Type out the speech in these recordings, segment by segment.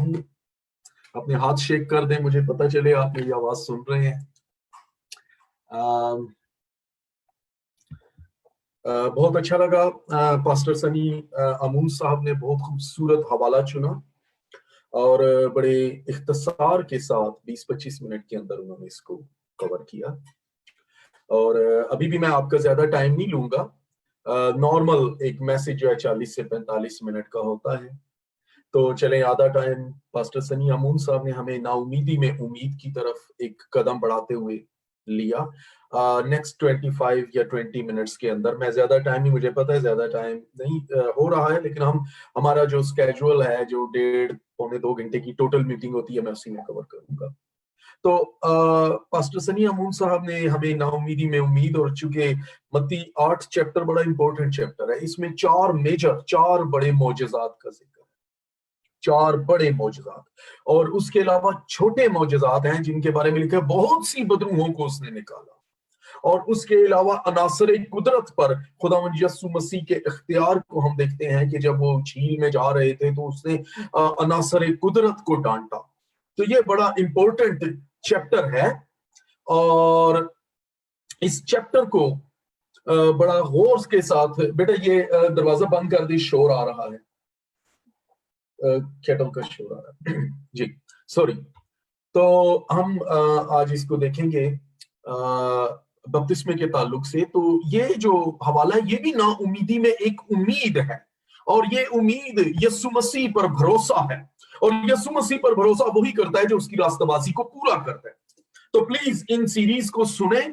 हूँ। अपने हाथ शेक कर दें, मुझे पता चले आप मेरी आवाज सुन रहे हैं। बहुत अच्छा लगा, पास्टर सनी अमून साहब ने बहुत खूबसूरत हवाला चुना और बड़े इख्तिसार के साथ 20-25 मिनट के अंदर उन्होंने इसको कवर किया। और अभी भी मैं आपका ज्यादा टाइम नहीं लूंगा। नॉर्मल एक मैसेज जो है 40 से 45 मिनट का होता है, तो चले आधा टाइम पास्टर सनी अमून साहब ने हमें नाउमीदी में उम्मीद की तरफ एक कदम बढ़ाते हुए लिया। नेक्स्ट 25 या 20 मिनट्स के अंदर, मैं ज्यादा टाइम नहीं, मुझे पता है ज्यादा टाइम नहीं हो रहा है, लेकिन हमारा जो स्केड्यूल है, जो 1.5-पौने 2 घंटे की टोटल मीटिंग होती है, मैं उसी में कवर करूंगा। तो पास्टर सनी अमून साहब ने हमें नाउमीदी में उम्मीद, और चूंकि मत्ती 8 चैप्टर बड़ा इंपॉर्टेंट चैप्टर है, इसमें 4 बड़े मौजज़ात का जिक्र है, 4 बड़े मौजज़ात, और उसके अलावा छोटे मौजज़ात हैं जिनके बारे में लिखा है बहुत सी बदरूहों को उसने निकाला, और उसके अलावा अनासरे कुदरत पर खुदावंद यीशु मसीह के इख्तियार को हम देखते हैं कि जब वो झील में जा रहे थे तो उसने अनासरे कुदरत को डांटा। तो ये बड़ा इंपॉर्टेंट चैप्टर है, और इस चैप्टर को बड़ा गौर के साथ, बेटा ये दरवाजा बंद कर दी, शोर आ रहा है, केटल का शोर आ रहा है जी, सॉरी। तो हम आज इसको देखेंगे बपतिस्मे के ताल्लुक से। तो ये जो हवाला है, ये भी ना उम्मीदी में एक उम्मीद है, और ये उम्मीद यीशु मसीह पर भरोसा है, और यीशु मसीह पर भरोसा वही करता है जो उसकी रास्तबाजी को पूरा करता है। तो प्लीज इन सीरीज को सुने,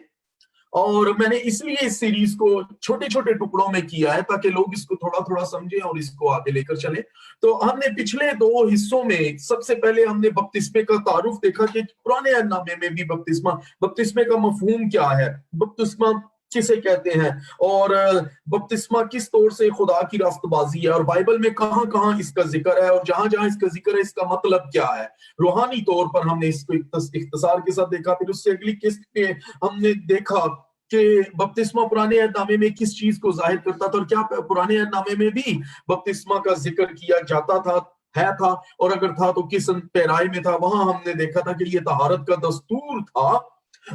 और मैंने इसलिए इस सीरीज को छोटे छोटे टुकड़ों में किया है ताकि लोग इसको थोड़ा थोड़ा समझें और इसको आगे लेकर चलें। तो हमने पिछले 2 हिस्सों में सबसे पहले हमने बपतिस्मे का तारुफ देखा कि पुराने नामे में भी बपतिस्मे का मफहूम क्या है, बपतिस्मा किसे कहते हैं, और बपतिस्मा किस तौर से खुदा की रास्तबाजी है, और बाइबल में कहां कहां इसका जिक्र है, और जहां जहां इसका जिक्र है इसका मतलब क्या है। रूहानी तौर पर हमने इसको इख्तिसार के साथ देखा। फिर उससे अगली किस्त पे हमने देखा कि बपतिस्मा पुराने नामे में किस चीज को जाहिर करता था, और क्या पुराने नामे में भी बपतिस्मा का जिक्र किया जाता था, और अगर था तो किस पैराए में था। वहां हमने देखा था कि ये तहारत का दस्तूर था,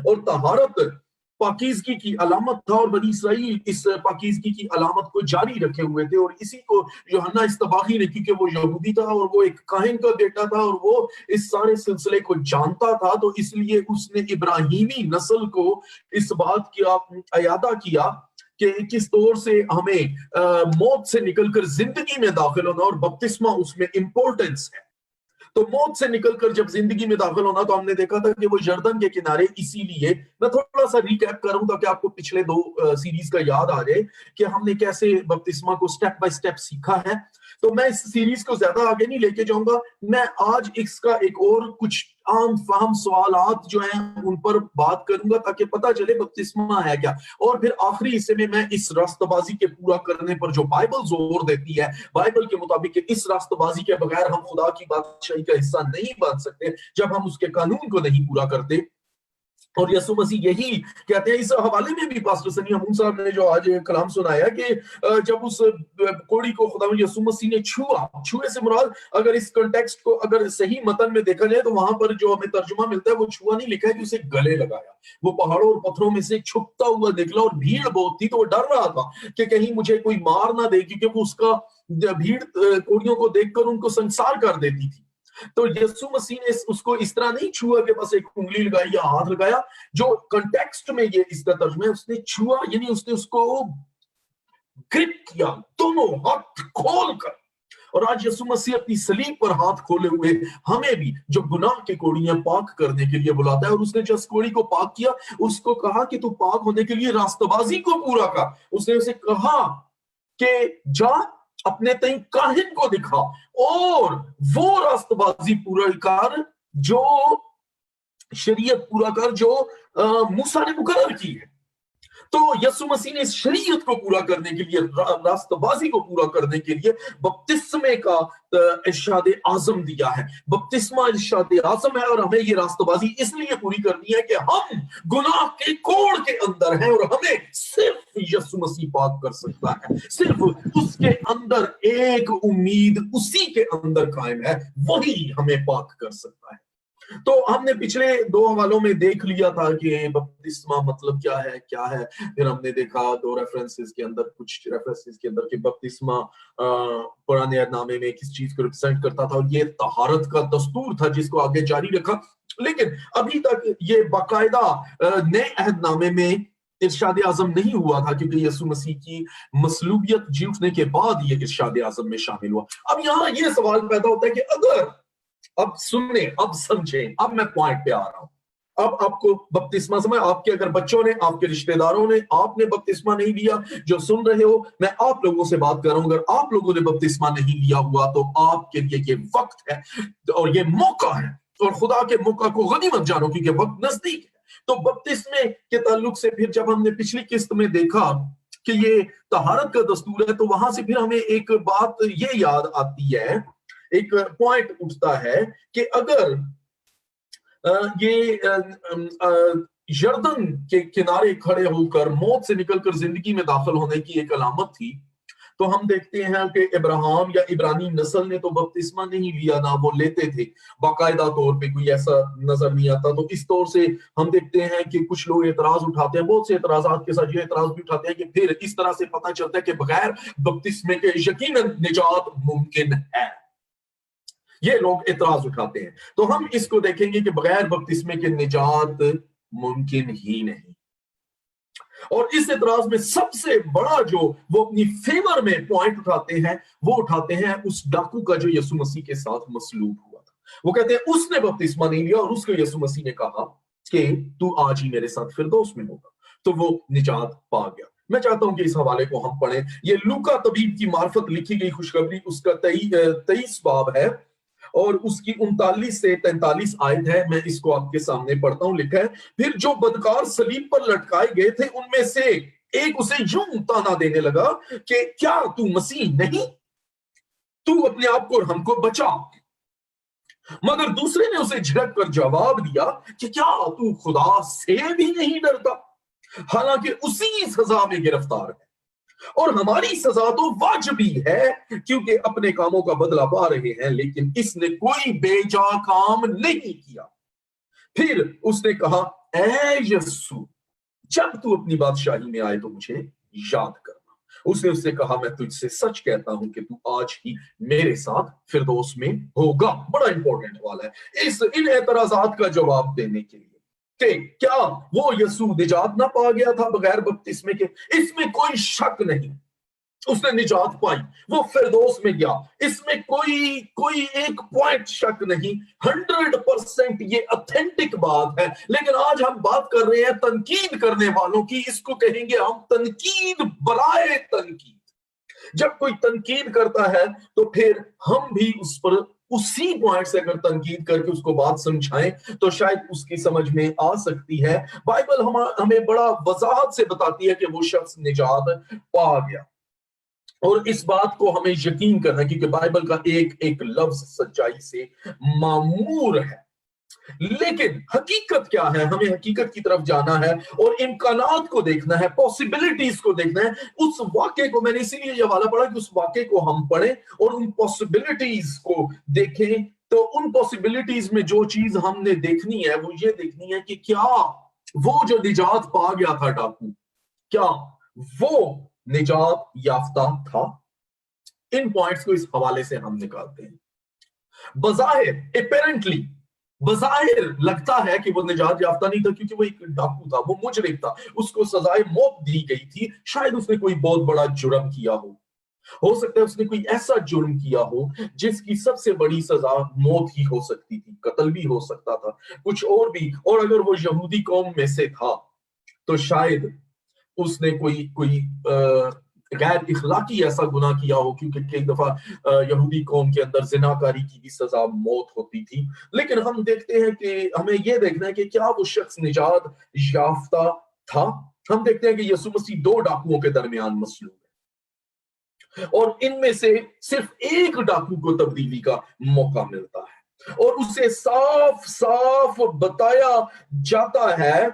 और तहारत पाकीज़गी की अलामत था, और बनी इसराइल इस पाकीज़गी की अलामत को जारी रखे हुए थे, और इसी को यूहन्ना इस्तबाही ने, क्योंकि वो यहूदी था और वो एक काहिन का बेटा था और वो इस सारे सिलसिले को जानता था, तो इसलिए उसने इब्राहिमी नस्ल को इस बात की अयादा किया कि किस तौर से हमें मौत से निकलकर जिंदगी में दाखिल होना, और बपतिस्मा उसमें इंपॉर्टेंस है। तो मौत से निकलकर जब जिंदगी में दाखिल होना, तो हमने देखा था कि वो यरदन के किनारे, इसीलिए मैं थोड़ा सा रिकैप करूं ताकि आपको पिछले 2 सीरीज का याद आ जाए कि हमने कैसे बपतिस्मा को स्टेप बाय स्टेप सीखा है। तो मैं इस सीरीज को ज्यादा आगे नहीं लेके जाऊंगा, मैं आज इसका एक और कुछ आम फाहम सवालात जो हैं उन पर बात करूंगा ताकि पता चले बपतिस्मा है क्या, और फिर आखिरी हिस्से में मैं इस रास्तबाजी के पूरा करने पर जो बाइबल जोर देती है, बाइबल के मुताबिक इस रास्तबाजी के बगैर हम खुदा की बादशाही का हिस्सा नहीं बन सकते जब हम उसके कानून को नहीं पूरा करते। और यीशु मसीह यही कहते हैं। इस हवाले में भी पास्टर सनी अमून साहब ने जो आज कलाम सुनाया कि जब उस कोड़ी को खुदा यीशु मसीह ने छुए से मुराद, अगर इस कॉन्टेक्स्ट को अगर सही मतन में देखा जाए तो वहां पर जो हमें तर्जुमा मिलता है वो छुआ नहीं लिखा है कि उसे गले लगाया। वो पहाड़ों और पत्थरों में से छुपता हुआ निकला, और भीड़ बहुत थी तो वो डर रहा था कि कहीं मुझे कोई मार ना दे, क्योंकि वो उसका भीड़ कोड़ियों को देखकर उनको संसार कर देती थी। तो यीशु मसीह ने उसको इस तरह नहीं छुआ कि बस एक उंगली लगाई या हाथ लगाया, जो कॉन्टेक्स्ट में ये इसका तर्जुमा है, उसने छुआ यानी उसने उसको ग्रिप किया दोनों हाथ खोलकर। और आज यीशु मसीह अपनी सलीब पर हाथ खोले हुए हमें भी जो गुनाह के कोड़ियां पाक करने के लिए बुलाता है, और उसने जिस कोड़ी को पाक किया उसको कहा कि तू पाक होने के लिए रास्तबाजी को पूरा कर। उसने उसे कहा कि जा अपने तई काहिन को दिखा और वो रास्तबाजी पूरा कर जो शरीयत पूरा कर जो मूसा ने मुकर्रर की है। تو यसु मसीह ने इस शरीयत को पूरा करने के लिए, रास्तबाजी को पूरा करने के लिए बपतिस्मे का इरशाद आजम दिया है। बपतिस्मा इरशाद आजम है और हमें ये रास्तबाजी इसलिए पूरी करनी है कि हम गुनाह के कोड़ के अंदर हैं और हमें सिर्फ यसु मसीह पाक कर सकता है। सिर्फ उसके अंदर एक उम्मीद उसी के अंदर कायम है, वही हमें पाक कर सकता है। तो हमने पिछले 2 हवालों में देख लिया था कि बपतिस्मा मतलब क्या है। फिर हमने देखा 2 रेफरेंसेस के अंदर, कुछ रेफरेंसेस के अंदर कि बपतिस्मा पुराने नामे में किस चीज को रिप्रेजेंट करता था, और ये तहारत का दस्तूर था जिसको आगे जारी रखा। लेकिन अभी तक ये बाकायदा नए अहदनामे में इरशाद आजम नहीं हुआ था, क्योंकि यसु मसीह की मसलूबियत जी उठने के बाद ये इरशाद आजम में शामिल हुआ। अब यहाँ ये सवाल पैदा होता है कि अगर, अब सुनने, अब समझें, अब मैं पॉइंट पे आ रहा हूं। अब आपको बपतिस्मा समय, आपके अगर बच्चों ने, आपके रिश्तेदारों ने, आपने बपतिस्मा नहीं लिया, जो सुन रहे हो, मैं आप लोगों से बात कर रहा हूं। अगर आप लोगों ने बपतिस्मा नहीं लिया हुआ तो आपके लिए ये वक्त है और ये मौका है, और खुदा के मौका को गनीमत जानो क्योंकि वक्त नजदीक है। तो बपतिस्मे के ताल्लुक से फिर जब हमने पिछली किस्त में देखा कि ये तहारत का दस्तूर है, तो वहां से फिर हमें एक बात ये याद आती है, एक पॉइंट उठता है कि अगर ये यर्दन के किनारे खड़े होकर मौत से निकलकर जिंदगी में दाखिल होने की एक अलामत थी, तो हम देखते हैं कि इब्राहिम या इब्रानी नस्ल ने तो बपतिस्मा नहीं लिया, ना वो लेते थे बाकायदा तौर पे, कोई ऐसा नजर नहीं आता। तो इस तौर से हम देखते हैं कि कुछ लोग एतराज उठाते हैं, बहुत से एतराजात के साथ ये एतराज भी उठाते हैं कि फिर इस तरह से पता चलता है कि बगैर बपतिस्मे के यकीनन निजात मुमकिन है। ये लोग एतराज उठाते हैं। तो हम इसको देखेंगे कि बगैर बपतिस्मे के निजात मुमकिन ही नहीं। और इस एतराज में सबसे बड़ा जो वो अपनी फेवर में पॉइंट उठाते हैं, वो उठाते हैं उस डाकू का जो यसु मसीह के साथ मसलूब हुआ था। वो कहते हैं उसने बपतिस्मा नहीं लिया और उसको यसु मसीह ने कहा कि तू आज ही मेरे साथ फिरदौस में होगा, तो वो निजात पा गया। मैं चाहता हूं कि इस हवाले को हम पढ़ें। ये लूका तबीब की मार्फत लिखी गई खुशखबरी, उसका 23 बाब है और उसकी 39 से 43 आयत है। मैं इसको आपके सामने पढ़ता हूं। लिखा है, फिर जो बदकार सलीब पर लटकाए गए थे उनमें से एक उसे यूं ताना देने लगा कि क्या तू मसीह नहीं, तू अपने आप को और हमको बचा। मगर दूसरे ने उसे झिड़क कर जवाब दिया कि क्या तू खुदा से भी नहीं डरता, हालांकि उसी सजा में गिरफ्तार है, और हमारी सजा तो वाजिबी है क्योंकि अपने कामों का बदला पा रहे हैं, लेकिन इसने कोई बेजा काम नहीं किया। फिर उसने कहा, ऐ यीशु, जब तू अपनी बादशाही में आए तो मुझे याद करना। उसने उससे कहा, मैं तुझसे सच कहता हूं कि तू आज ही मेरे साथ फिरदौस में होगा। बड़ा इंपॉर्टेंट वाला है इन एतराजात का जवाब देने के लिए कि क्या वो यीशु निजात ना पा गया था बगैर बपतिस्मे के। इसमें कोई शक नहीं, उसने निजात पाई, वो फिरदौस में गया, इसमें कोई एक पॉइंट शक नहीं। 100% ये ऑथेंटिक बात है। लेकिन आज हम बात कर रहे हैं तनकीद करने वालों की, इसको कहेंगे हम तनकीद बराए तनकीद। जब कोई तनकीद करता है तो फिर हम भी उस पर उसी पॉइंट से अगर तनकीद करके उसको बात समझाएं तो शायद उसकी समझ में आ सकती है। बाइबल हमें बड़ा वजाहत से बताती है कि वो शख्स निजात पा गया, और इस बात को हमें यकीन करना है क्योंकि बाइबल का एक एक लफ्ज सच्चाई से मामूर है। लेकिन हकीकत क्या है, हमें हकीकत की तरफ जाना है और इम्कानात को देखना है, पॉसिबिलिटीज को देखना है। उस वाक्य को मैंने इसीलिए ये वाला पढ़ा कि उस वाक्य को हम पढ़ें और उन पॉसिबिलिटीज को देखें। तो उन पॉसिबिलिटीज में जो चीज हमने देखनी है वो ये देखनी है कि क्या वो जो निजात पा गया था डाकू, क्या वो निजात याफ्ता था। इन पॉइंट्स को इस हवाले से हम निकालते हैं। बज़ाहिर अपेरेंटली बज़ाहिर लगता है कि वो निजात याफ्ता नहीं था क्योंकि वो एक डाकू था, वो मुजरिम था, उसको सजाए मौत दी गई थी। शायद उसने कोई बहुत बड़ा जुर्म किया हो सकता है उसने कोई ऐसा जुर्म किया हो जिसकी सबसे बड़ी सजा मौत ही हो सकती थी, कत्ल भी हो सकता था, कुछ और भी। और अगर वो यहूदी कौम में से था तो शायद उसने कोई गैर इखलाकी ऐसा गुनाह किया हो, क्योंकि कई दफा यहूदी कौम के अंदर जिनाकारी की भी सजा मौत होती थी। लेकिन हम देखते हैं कि हमें यह देखना है कि क्या वो शख्स निजात याफ्ता था। हम देखते हैं कि यीशु मसीह दो डाकुओं के दरमियान मसलूब है और इनमें से सिर्फ एक डाकू को तब्दीली का मौका मिलता है और उसे साफ साफ बताया जाता है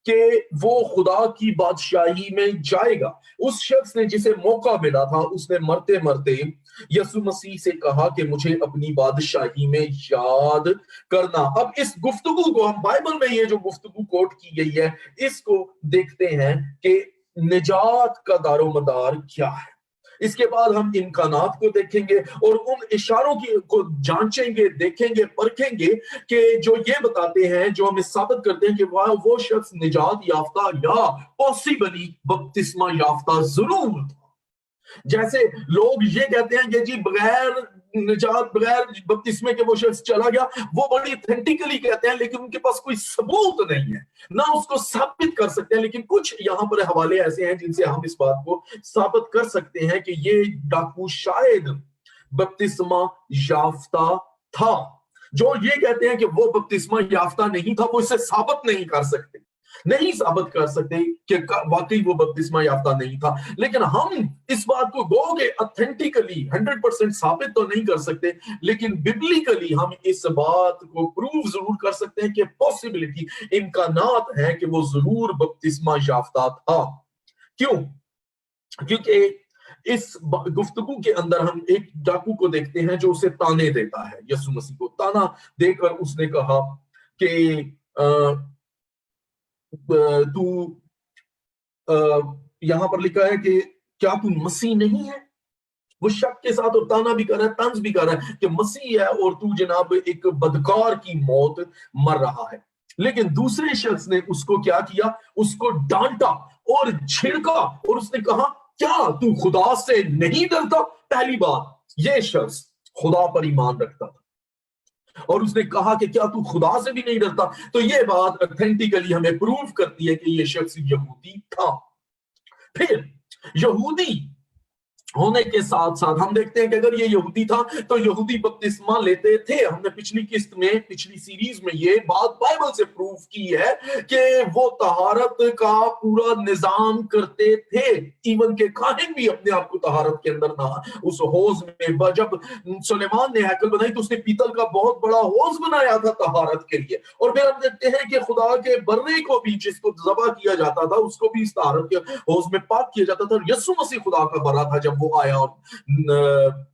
कि वो खुदा की बादशाही में जाएगा। उस शख्स ने जिसे मौका मिला था उसने मरते मरते यीशु मसीह से कहा कि मुझे अपनी बादशाही में याद करना। अब इस गुफ्तगू को हम बाइबल में ये जो गुफ्तगू कोट की गई है इसको देखते हैं कि निजात का दारोमदार क्या है। इसके बाद हम इम्कानात को देखेंगे और उन इशारों को जांचेंगे, देखेंगे, परखेंगे कि जो ये बताते हैं, जो हमें साबित करते हैं कि वो शख्स निजात याफ्ता या पॉसिबली बपतिस्मा याफ्ता जरूर था। जैसे लोग ये कहते हैं कि जी बगैर निजात, बगैर बपतिस्मे के वो शख्स चला गया, वो बड़ी ऑथेंटिकली कहते हैं लेकिन उनके पास कोई सबूत नहीं है, ना उसको साबित कर सकते हैं। लेकिन कुछ यहाँ पर हवाले ऐसे हैं जिनसे हम इस बात को साबित कर सकते हैं कि ये डाकू शायद बपतिस्मा याफ्ता था। जो ये कहते हैं कि वो बपतिस्मा याफ्ता नहीं था, वो इसे साबित नहीं कर सकते, नहीं साबित कर सकते कि वाकई वो बपतिस्मा याफ्ता नहीं था। लेकिन हम इस बात को गो के ऑथेंटिकली 100% साबित तो नहीं कर सकते, लेकिन बिब्लिकली हम इस बात को प्रूव जरूर कर सकते हैं कि पॉसिबिलिटी, इम्कानात है कि वो जरूर बपतिस्मा याफ्ता था। क्यों? क्योंकि इस गुफ्तगू के अंदर हम एक डाकू को देखते हैं जो उसे ताने देता है। यीशु मसीह को ताना देकर उसने कहा कि तू, यहां पर लिखा है कि क्या तू मसीह नहीं है? वो शक के साथ और ताना भी कर रहा है, तंज भी कर रहा है कि मसीह है और तू जनाब एक बदकार की मौत मर रहा है। लेकिन दूसरे शख्स ने उसको क्या किया? उसको डांटा और झिड़का और उसने कहा क्या तू खुदा से नहीं डरता? पहली बात, ये शख्स खुदा पर ईमान रखता था और उसने कहा कि क्या तू खुदा से भी नहीं डरता? तो ये बात ऑथेंटिकली हमें प्रूव करती है कि ये शख्स यहूदी था। फिर यहूदी होने के साथ साथ हम देखते हैं कि अगर ये यहूदी था तो यहूदी बपतिस्मा लेते थे। हमने पिछली किस्त में, पिछली सीरीज में ये बात बाइबल से प्रूव की है कि वो तहारत का पूरा निजाम करते थे। इवन के काहिन भी अपने आप को तहारत के अंदर नहा उस हौज में, जब सुलेमान ने हैकल बनाई तो उसने पीतल का बहुत बड़ा हौज बनाया था तहारत के लिए। और फिर हम देखते हैं कि खुदा के बर्रे को भी, जिसको ज़बह किया जाता था, उसको भी इस तहारत के हौज में पाक किया जाता था। यीशु मसीह खुदा का बर्रा था। जब वो आया और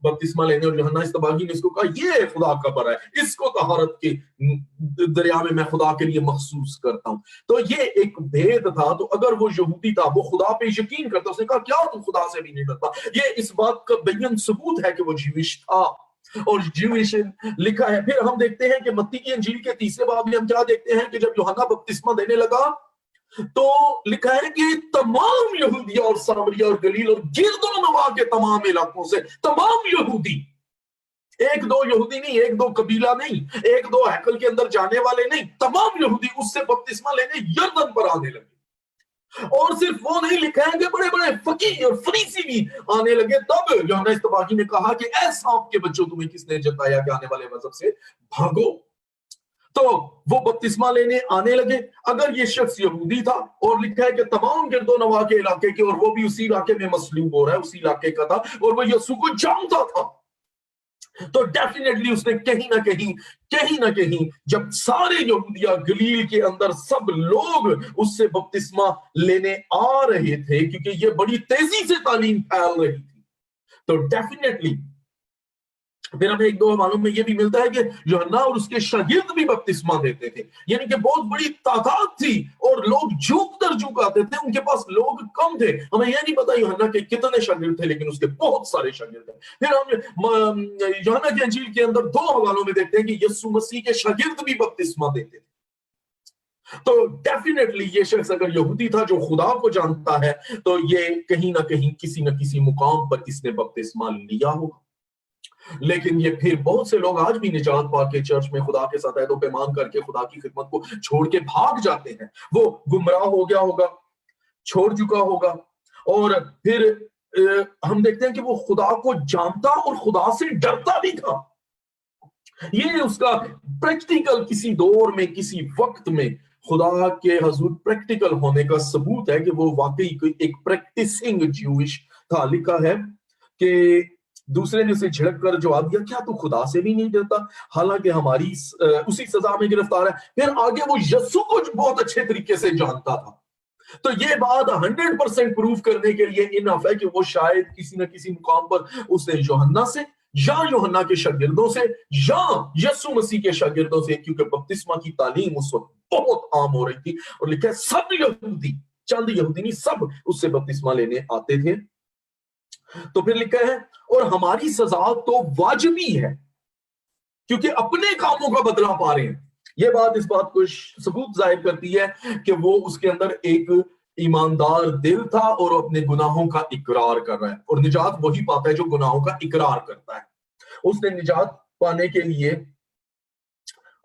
बपतिस्मा लेने, और यूहन्ना इस्तबागी ने इसको कहा ये खुदा का बर्रा है, इसको तहारत के दरिया में मैं खुदा के लिए मखसूस करता हूं। तो ये एक भेद था। तो अगर वो यहूदी था, वो खुदा पे यकीन करता, उसने कहा क्या तू खुदा से भी नहीं डरता? ये इस बात का बेयन सबूत है कि वो ज्यूइश था और ज्यूइश लिखा है। फिर हम देखते हैं कि मत्ती की इंजील के तीसरे बाब में हम क्या देखते हैं कि जब यूहन्ना बपतिस्मा देने लगा तो लिखा है कि तमाम यहूदिया और सामरिया और गलील और गिरदो नवा के तमाम इलाकों से तमाम यहूदी, एक दो यहूदी नहीं, एक दो कबीला नहीं, एक दो हैकल के अंदर जाने वाले नहीं, तमाम यहूदी उससे बपतिस्मा लेने यरदन पर आने लगे। और सिर्फ वो नहीं, लिखा है कि बड़े बड़े फकीह और फरीसी भी आने लगे। तब यूहन्ना इस्तबागी ने कहा कि ऐ सांप के बच्चों, तुम्हें किसने जताया कि आने वाले मजहब से भागो? तो वो बपतिस्मा लेने आने लगे। अगर ये शख्स यहूदी था और लिखा है कि तमाम गिरदो नवा के इलाके के, और वो भी उसी इलाके में मसलूब हो रहा है, उसी इलाके का था और वो यीशु को जानता था, तो डेफिनेटली उसने कहीं ना कहीं जब सारे यहूदिया गलील के अंदर सब लोग उससे बपतिस्मा लेने आ रहे थे, क्योंकि ये बड़ी तेजी से तालीम फैल रही थी, तो डेफिनेटली फिर हमें एक दो मालूम में ये भी मिलता है कि यूहन्ना और उसके शागिर्द भी बपतिस्मा देते थे। यानी कि बहुत बड़ी तादाद थी और लोग झुक दर झुक आते थे, उनके पास लोग कम थे। हमें यह नहीं पता यूहन्ना के कितने शागिर्द थे, लेकिन उसके बहुत सारे शागिर्द थे। फिर हम यूहन्ना की इंजील के अंदर दो हवालों में देखते हैं कि यीशु मसीह के शागिर्द भी बपतिस्मा देते थे। तो डेफिनेटली ये शख्स अगर यहूदी था जो खुदा को जानता है, तो ये कहीं ना कहीं किसी न किसी मुकाम पर इसने बपतिस्मा लिया होगा। लेकिन ये फिर बहुत से लोग आज भी निजात पा के चर्च में खुदा के साथ ऐदो पैमान करके खुदा की खिदमत को छोड़ के भाग जाते हैं। वो गुमराह हो गया होगा, छोड़ चुका होगा, और फिर हम देखते हैं कि वो खुदा को जानता और खुदा से डरता भी था। ये उसका प्रैक्टिकल किसी दौर में, किसी वक्त में خدا کے حضور پریکٹیکل ہونے کا ثبوت ہے کہ وہ واقعی کوئی ایک پریکٹسنگ جیوش تھا. لکھا ہے کہ دوسرے نے اسے جھڑک کر جواب دیا, کیا تو خدا سے بھی نہیں ڈرتا حالانکہ ہماری اسی سزا میں گرفتار ہے. پھر آگے وہ یسوع کو بہت اچھے طریقے سے جانتا تھا. تو یہ بات 100% پروف کرنے کے لیے انف ہے کہ وہ شاید کسی نہ کسی مقام پر اس نے یوحنا سے یا یوحنا کے شاگردوں سے یا یسوع مسیح کے شاگردوں سے, کیونکہ بپتسمہ کی تعلیم اس وقت بہت عام ہو رہی تھی, اور لکھا ہے سب یہودی, چند یہودی نہیں, سب اس سے بپتسمہ لینے آتے تھے. تو پھر لکھا ہے اور ہماری سزا تو واجبی ہے کیونکہ اپنے کاموں کا بدلہ پا رہے ہیں. یہ بات اس بات کو ثبوت ظاہر کرتی ہے کہ وہ اس کے اندر ایک ایماندار دل تھا اور اپنے گناہوں کا اقرار کر رہا ہے, اور نجات وہی پاتا ہے جو گناہوں کا اقرار کرتا ہے. اس نے نجات پانے کے لیے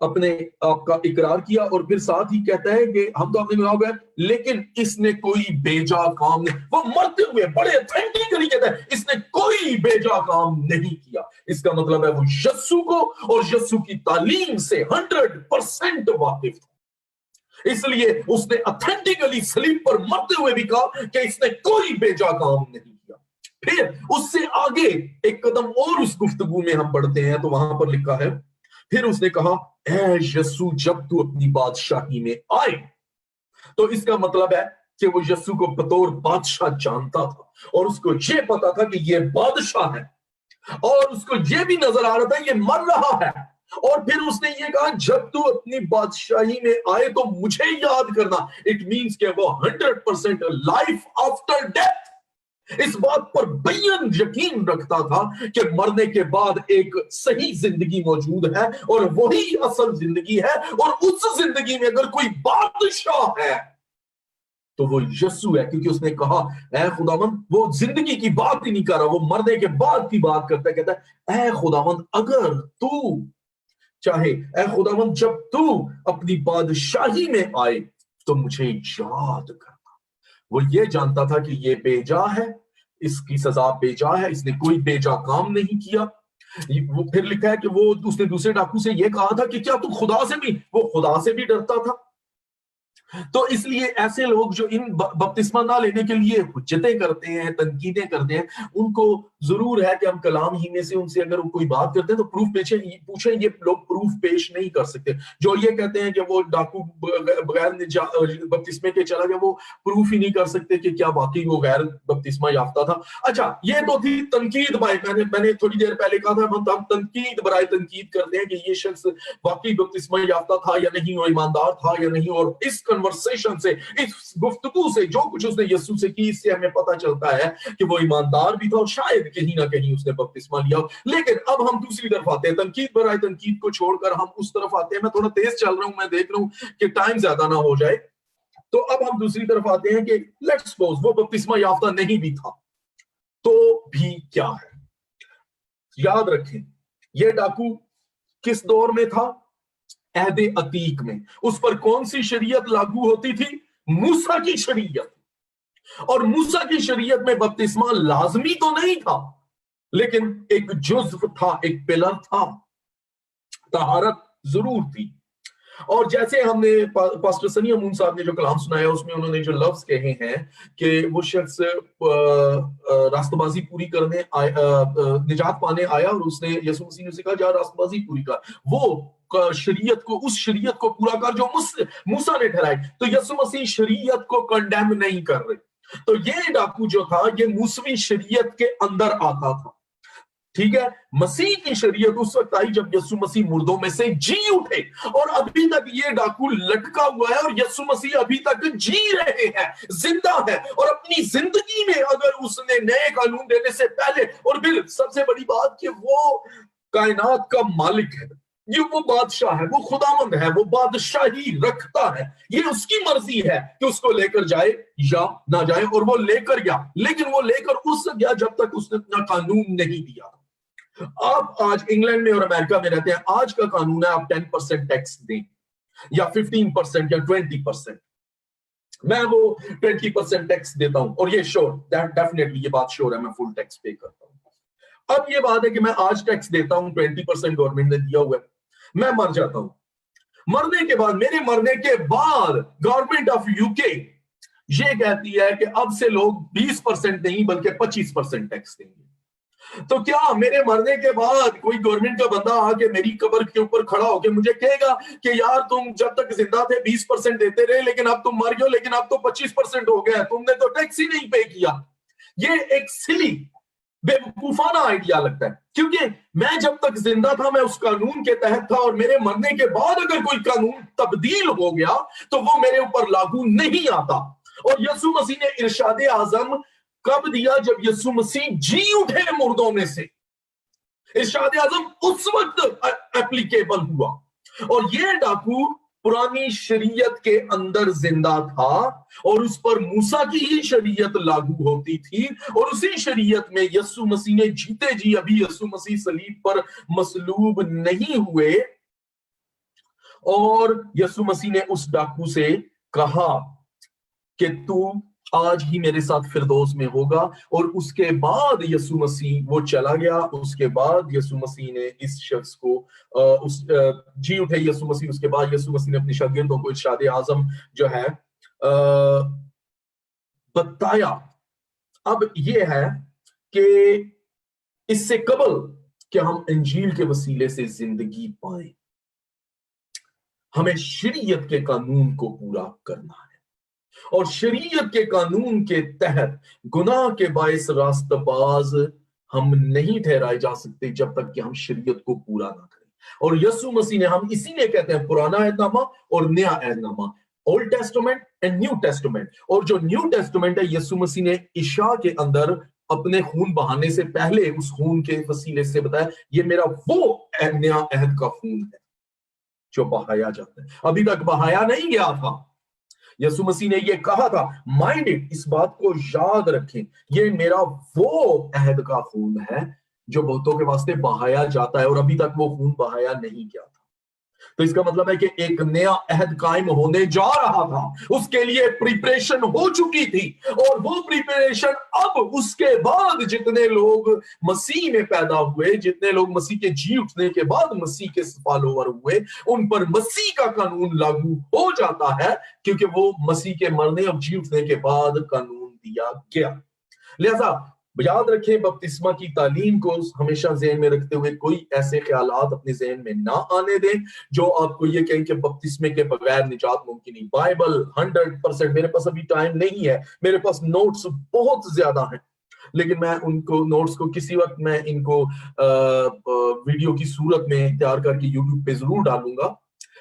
اپنے آپ کا اقرار کیا, اور پھر ساتھ ہی کہتا ہے کہ ہم تو اپنے گناہوں کا, لیکن اس نے کوئی بیجا کام نہیں. وہ مرتے ہوئے بڑے اتھینٹکلی کہتا ہے اس نے کوئی بیجا کام نہیں کیا. اس کا مطلب ہے وہ یسوع کو اور یسوع کی تعلیم سے 100% واقف تھا. اس لیے اس نے اتھینٹکلی صلیب پر مرتے ہوئے بھی کہا کہ اس نے کوئی بیجا کام نہیں کیا. پھر اس سے آگے ایک قدم اور اس گفتگو میں ہم پڑھتے ہیں تو وہاں پر لکھا ہے پھر اس نے کہا اے یسوع جب تو اپنی بادشاہی میں آئے. تو اس کا مطلب ہے کہ وہ یسوع کو بطور بادشاہ جانتا تھا اور اس کو یہ پتا تھا کہ یہ بادشاہ ہے, اور اس کو یہ بھی نظر آ رہا تھا یہ مر رہا ہے. اور پھر اس نے یہ کہا جب تو اپنی بادشاہی میں آئے تو مجھے یاد کرنا. اٹ مینس کہ وہ 100% لائف آفٹر ڈیتھ اس بات پر بیان یقین رکھتا تھا کہ مرنے کے بعد ایک صحیح زندگی موجود ہے اور وہی اصل زندگی ہے, اور اس زندگی میں اگر کوئی بادشاہ ہے تو وہ یسوع ہے. کیونکہ اس نے کہا اے خداوند, وہ زندگی کی بات ہی نہیں کر رہا, وہ مرنے کے بعد کی بات کرتا ہے. کہتا ہے اے خداوند اگر تو چاہے, اے خداوند جب تو اپنی بادشاہی میں آئے تو مجھے یاد کرنا. وہ یہ جانتا تھا کہ یہ بیجا ہے, اس کی سزا بیجا ہے, اس نے کوئی بیجا کام نہیں کیا. وہ پھر لکھا ہے کہ وہ اس نے دوسرے ڈاکو سے یہ کہا تھا کہ کیا تو خدا سے بھی, وہ خدا سے بھی ڈرتا تھا. تو اس لیے ایسے لوگ جو ان بپتسمہ نہ لینے کے لیے حجتیں کرتے ہیں, تنقیدیں کرتے ہیں, ان کو ضرور ہے کہ ہم کلام ہی میں سے ان سے اگر کوئی بات کرتے ہیں تو پوچھیں. یہ لوگ پروف پیش نہیں کر سکتے. جو یہ کہتے ہیں کہ وہ ڈاکو بغیر بپتسمے کے چلا گیا, وہ پروف ہی نہیں کر سکتے کہ کیا واقعی وہ غیر بپتسمہ یافتہ تھا. اچھا, یہ تو تھی تنقید بھائی, میں نے تھوڑی دیر پہلے کہا تھا ہم تنقید برائے تنقید کرتے ہیں کہ یہ شخص واقعی بپتسمہ یافتہ تھا یا نہیں, وہ ایماندار تھا یا نہیں. اور اس کنورسیشن سے, اس گفتگو سے, جو کچھ اس نے یسوع سے کی, اس سے ہمیں پتہ چلتا ہے کہ وہ ایماندار بھی تھا اور شاید کہیں نہ کہیں اس نے بپتسمہ لیا. لیکن اب ہم دوسری طرف آتے ہیں, تنقید برائے تنقید کو چھوڑ کر ہم اس طرف آتے ہیں. میں تھوڑا تیز چل رہا ہوں, میں دیکھ رہا ہوں کہ ٹائم زیادہ نہ ہو جائے. تو اب ہم دوسری طرف آتے ہیں کہ لیٹس سپوز وہ بپتسمہ یافتہ نہیں بھی تھا تو بھی کیا ہے. یاد رکھیں یہ ڈاکو کس دور میں تھا؟ عہد عتیق میں. اس پر کون سی شریعت لاگو ہوتی تھی؟ موسیٰ کی شریعت. اور موسیٰ کی شریعت میں بپتسمہ لازمی تو نہیں تھا, لیکن ایک جزو تھا, ایک پلر تھا, طہارت ضرور تھی. اور جیسے ہم نے پاسٹر سنی امون صاحب نے جو کلام سنایا اس میں انہوں نے جو لفظ کہے ہیں کہ وہ شخص راستہ بازی پوری کرنے نجات پانے آیا اور اس نے یسوع مسیح نے اسے کہا جا راستہ بازی پوری کر, وہ شریعت کو, اس شریعت کو پورا کر جو موسیٰ نے ٹھہرائی. تو یسوع مسیح شریعت کو کنڈیم نہیں کر رہے. تو یہ ڈاکو جو تھا یہ موسوی شریعت کے اندر آتا تھا. ٹھیک ہے, مسیح کی شریعت اس وقت آئی جب یسوع مسیح مردوں میں سے جی اٹھے, اور ابھی تک یہ ڈاکو لٹکا ہوا ہے اور یسوع مسیح ابھی تک جی رہے ہیں, زندہ ہے. اور اپنی زندگی میں اگر اس نے نئے قانون دینے سے پہلے, اور پھر سب سے بڑی بات کہ وہ کائنات کا مالک ہے, یہ وہ بادشاہ ہے, وہ خداوند ہے, وہ بادشاہی رکھتا ہے, یہ اس کی مرضی ہے کہ اس کو لے کر جائے یا نہ جائے. اور وہ لے کر گیا, لیکن وہ لے کر اس سے گیا جب تک اس نے اپنا قانون نہیں دیا. آپ آج انگلینڈ میں اور امریکہ میں رہتے ہیں, آج کا قانون ہے آپ 10% ٹیکس دیں یا 15% یا 20%. میں وہ 20% ٹیکس دیتا ہوں, اور یہ شور ڈیفینیٹلی یہ بات شور ہے, میں فل ٹیکس پے کرتا ہوں. اب یہ بات ہے کہ میں آج ٹیکس دیتا ہوں 20% گورنمنٹ نے دیا ہوا ہے, میں مر جاتا ہوں, مرنے کے بعد, میرے مرنے کے بعد گورنمنٹ آف یوکے یہ کہتی ہے کہ اب سے لوگ 20% نہیں بلکہ 25% ٹیکس دیں گے. تو کیا میرے مرنے کے بعد کوئی گورنمنٹ کا بندہ آ کے میری قبر کے اوپر کھڑا ہو کے مجھے کہے گا کہ یار تم جب تک زندہ تھے 20% دیتے رہے لیکن اب تم مر گئے ہو, لیکن اب تو 25% ہو گیا, تم نے تو ٹیکس ہی نہیں پے کیا. یہ ایک سلی بے وقوفانہ آئیڈیا لگتا ہے, کیونکہ میں جب تک زندہ تھا میں اس قانون کے تحت تھا, اور میرے مرنے کے بعد اگر کوئی قانون تبدیل ہو گیا تو وہ میرے اوپر لاگو نہیں آتا. اور یسوع مسیح نے ارشاد اعظم کب دیا؟ جب یسوع مسیح جی اٹھے مردوں میں سے. ارشاد اعظم اس وقت اپلیکیبل ہوا. اور یہ ڈاکو پرانی شریعت کے اندر زندہ تھا اور اس پر موسیٰ کی ہی شریعت لاگو ہوتی تھی, اور اسی شریعت میں یسوع مسیح نے جیتے جی, ابھی یسوع مسیح صلیب پر مصلوب نہیں ہوئے, اور یسوع مسیح نے اس ڈاکو سے کہا کہ تو آج ہی میرے ساتھ فردوس میں ہوگا. اور اس کے بعد یسوع مسیح وہ چلا گیا. اس کے بعد یسوع مسیح نے اس شخص کو جی اٹھے یسوع مسیح. اس کے بعد یسوع مسیح نے اپنے شاگردوں کو ارشاد اعظم جو ہے بتایا. اب یہ ہے کہ اس سے قبل کہ ہم انجیل کے وسیلے سے زندگی پائیں, ہمیں شریعت کے قانون کو پورا کرنا ہے, اور شریعت کے قانون کے تحت گناہ کے باعث راست باز ہم نہیں ٹھہرائے جا سکتے جب تک کہ ہم شریعت کو پورا نہ کریں. اور یسوع مسیح نے, ہم اسی لیے کہتے ہیں پرانا عہد نامہ اور نیا عہد نامہ, old testament and new testament. اور جو نیو ٹیسٹمنٹ ہے, یسوع مسیح نے عشاء کے اندر اپنے خون بہانے سے پہلے اس خون کے وسیلے سے بتایا یہ میرا وہ نیا عہد کا خون ہے جو بہایا جاتا ہے, ابھی تک بہایا نہیں گیا تھا. یسوع مسیح نے یہ کہا تھا, مائنڈ اٹ, اس بات کو یاد رکھیں, یہ میرا وہ عہد کا خون ہے جو بہتوں کے واسطے بہایا جاتا ہے, اور ابھی تک وہ خون بہایا نہیں گیا تھا. تو اس کا مطلب ہے کہ ایک نیا عہد قائم ہونے جا رہا تھا, اس کے لیے پریپریشن ہو چکی تھی, اور وہ پریپریشن اب اس کے بعد جتنے لوگ مسیح میں پیدا ہوئے, جتنے لوگ مسیح کے جی اٹھنے کے بعد مسیح کے فالوور ہوئے, ان پر مسیح کا قانون لاگو ہو جاتا ہے, کیونکہ وہ مسیح کے مرنے اور جی اٹھنے کے بعد قانون دیا گیا. لہذا یاد رکھیں, بپتسمہ کی تعلیم کو ہمیشہ ذہن میں رکھتے ہوئے کوئی ایسے خیالات اپنے ذہن میں نہ آنے دیں جو آپ کو یہ کہیں کہ بپتسمے کے بغیر نجات ممکن نہیں. بائبل 100%, میرے پاس ابھی ٹائم نہیں ہے, میرے پاس نوٹس بہت زیادہ ہیں, لیکن میں ان کو نوٹس کو کسی وقت میں ان کو ویڈیو کی صورت میں تیار کر کے یوٹیوب پہ ضرور ڈالوں گا.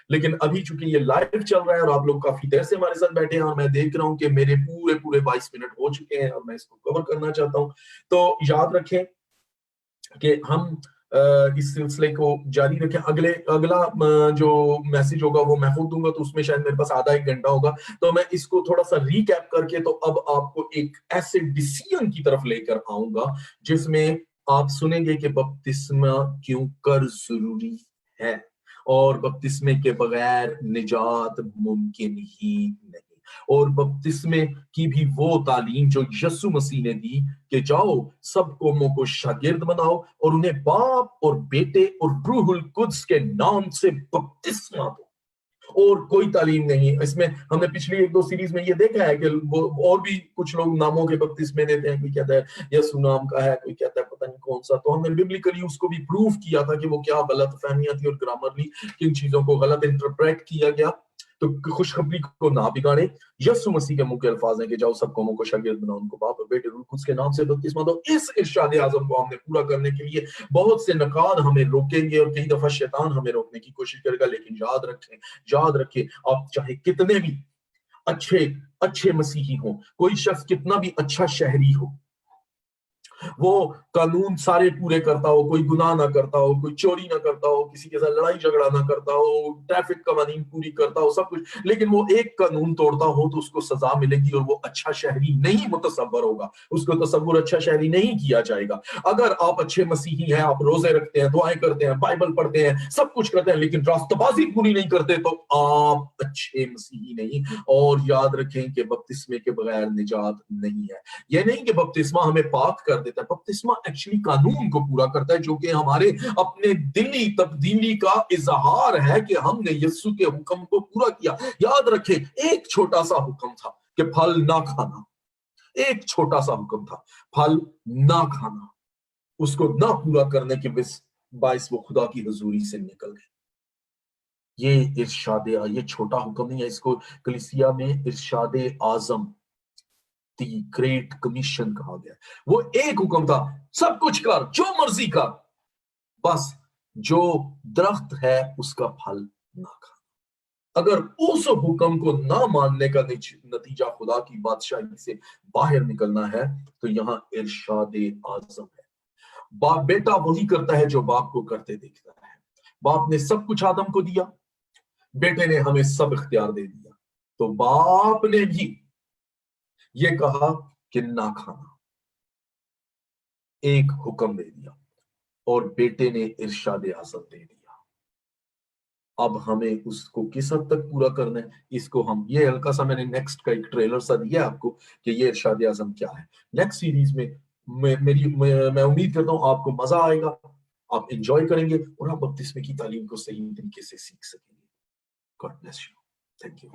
لیکن ابھی چونکہ یہ لائیو چل رہا ہے اور آپ لوگ کافی دیر سے ہمارے ساتھ بیٹھے ہیں, اور میں دیکھ رہا ہوں کہ میرے پورے 22 منٹ ہو چکے ہیں اور میں اس کو کور کرنا چاہتا ہوں. تو یاد رکھیں کہ ہم اس سلسلے کو جاری رکھیں. اگلا جو میسج ہوگا وہ میں خود دوں گا, تو اس میں شاید میرے پاس آدھا ایک گھنٹہ ہوگا, تو میں اس کو تھوڑا سا ریکیپ کر کے تو اب آپ کو ایک ایسے ڈیسیژن کی طرف لے کر آؤں گا جس میں آپ سنیں گے کہ بپتسمہ کیوں کر ضروری ہے, اور بپتسمے کے بغیر نجات ممکن ہی نہیں, اور بپتسمے کی بھی وہ تعلیم جو یسوع مسیح نے دی کہ جاؤ سب قوموں کو شاگرد بناؤ اور انہیں باپ اور بیٹے اور روح القدس کے نام سے بپتسمہ دو. اور کوئی تعلیم نہیں. اس میں ہم نے پچھلی 1-2 سیریز میں یہ دیکھا ہے کہ اور بھی کچھ لوگ ناموں کے بپتسمے دیتے ہیں, کوئی کہتا ہے یسوع نام کا ہے, کوئی کہتا ہے پتہ نہیں کون سا. تو ہم نے ببلیکلی اس کو بھی پروف کیا تھا کہ وہ کیا غلط فہمیاں تھی اور گرامرلی کن چیزوں کو غلط انٹرپریٹ کیا گیا. تو خوشخبری کو نہ بگاڑیں. یسوع مسیح کے منہ کے الفاظ ہیں کہ جاؤ سب قوموں کو شاگرد بناؤ, ان کو باپ اور بیٹے روح القدس کے نام سے بپتسمہ دو. اس ارشاد اعظم کو ہم نے پورا کرنے کے لیے بہت سے نکات ہمیں روکیں گے, اور کئی دفعہ شیطان ہمیں روکنے کی کوشش کرے گا, لیکن یاد رکھیں آپ چاہے کتنے بھی اچھے مسیحی ہوں, کوئی شخص کتنا بھی اچھا شہری ہو, وہ قانون سارے پورے کرتا ہو, کوئی گناہ نہ کرتا ہو, کوئی چوری نہ کرتا ہو, کسی کے ساتھ لڑائی جھگڑا نہ کرتا ہو, ٹریفک قوانین پوری کرتا ہو, سب کچھ, لیکن وہ ایک قانون توڑتا ہو تو اس کو سزا ملے گی, اور وہ اچھا شہری نہیں متصور ہوگا, اس کو تصور اچھا شہری نہیں کیا جائے گا. اگر آپ اچھے مسیحی ہیں, آپ روزے رکھتے ہیں, دعائیں کرتے ہیں, بائبل پڑھتے ہیں, سب کچھ کرتے ہیں, لیکن راستہ بازی پوری نہیں کرتے, تو آپ اچھے مسیحی نہیں. اور یاد رکھیں کہ بپتسمے کے بغیر نجات نہیں ہے. یہ نہیں کہ بپتسمہ ہمیں پاک کر देता है। बपतिस्मा एक्चुअली कानून को पूरा करता है, जो कि हमारे अपने दिली तब्दीली का इजहार है कि हमने यीशु के हुक्म को पूरा किया। याद रखें, एक छोटा सा हुक्म था कि फल ना खाना, एक छोटा सा हुक्म था, फल ना खाना। उसको ना पूरा करने के बाइस वो खुदा की हुजूरी से निकल गए। ये इरशाद, ये छोटा हुक्म नहीं है, इसको कलीसिया में इरशाद आजम, दी ग्रेट कमीशन कहा गया। वो एक हुक्म था, सब कुछ कर, जो मर्जी कर, बस जो दरख्त है उसका फल ना खा। अगर उस हुक्म को ना मानने का नतीजा खुदा की बादशाही से बाहर निकलना है, तो यहां इरशाद आजम है। बाप बेटा वही करता है जो बाप को करते देखता है। बाप ने सब कुछ आदम को दिया, बेटे ने हमें सब इख्तियार दे दिया, तो बाप ने भी ये कहा कि ना खाना, एक हुक्म दे दिया, और बेटे ने इरशाद आजम दे दिया। अब हमें उसको किस हद तक पूरा करना है, इसको हम, ये हल्का सा मैंने नेक्स्ट का एक ट्रेलर सा दिया आपको कि ये इरशाद आजम क्या है। नेक्स्ट सीरीज में मैं उम्मीद करता हूं आपको मजा आएगा, आप एंजॉय करेंगे और आप बपतिस्मे की तालीम को सही तरीके से सीख सकेंगे। God bless you, thank you.